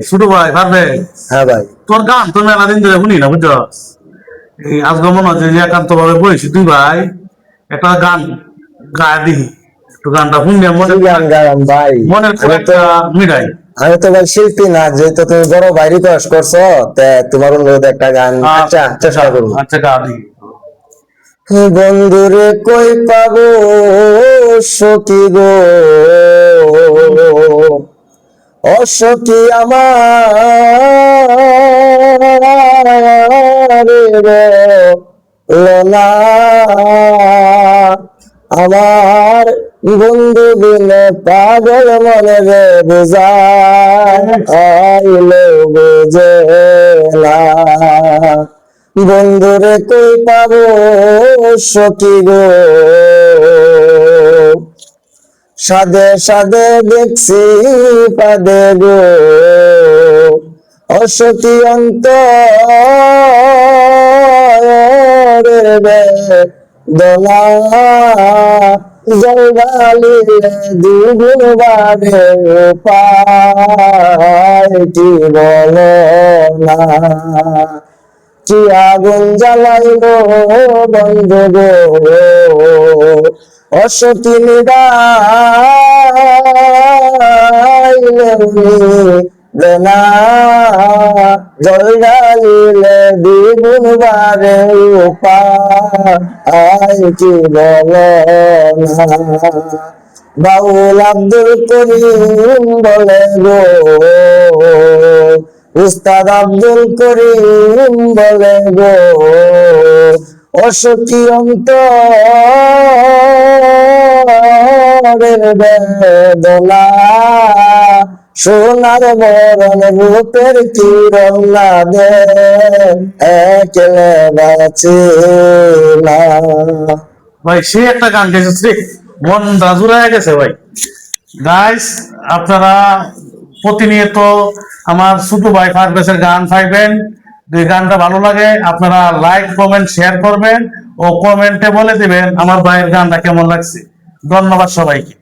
ছোট ভাই পারবে? হ্যাঁ ভাই। তোর গান তো মেলা দিন ধরে শুনি না বুঝছো। এই আজকে মনে হচ্ছে যে একান্ত ভাবে বলেছি দুই ভাই একটা গান গায়ে দিই, একটু গানটা শুনলে কি গান গান ভাই? মনের আমি তো একটা মিটাই। আমি তো ভাই শিল্পী না, যেহেতু তুমি বড় ভাই রিকোয়েস্ট করছো, তা তোমার অনুরোধে একটা গান। আচ্ছা চেষ্টা করবো। আচ্ছা গা দিই। বন্ধুরে কই পাবো সখী গো, অসখী আমার লোনা, আমার বন্ধু বিনে পাগল মনে রে বুঝাইলো বুঝে না। বন্ধুরে কই পাবো সখী গো, সাদে সাদে দেখছি পাদে গো, অসখী অন্তরের বেদনা, জলগালিলে দ্বিগুণ বাড়ে উপায় কি বলো না। কি আগুন জ্বালাইলো বন্ধু গো, অসখী নিবাইলে দেনা, জল ঢালিলে দ্বিগুণ বাড়ে উপায় কি বলো না। বাউল আব্দুল করিম বলে গো, উস্তাদ আব্দুল করিম বলে গো, অসখী অন্তরের বেদনা, সোনার বরণ রূপের কিরণ না দে একলে বাঁচে না। ভাই সে একটা গান গেছে, মনটা জুড়ায় গেছে ভাই। গাইস আপনারা প্রতিনিয়ত আমার ছোট ভাই ফারবেসের গান পাইবেন। যদি গানটা ভালো লাগে আপনারা লাইক কমেন্ট শেয়ার করবেন ও কমেন্টে বলে দিবেন আমার ভাইয়ের গানটা কেমন লাগছে। ধন্যবাদ সবাইকে।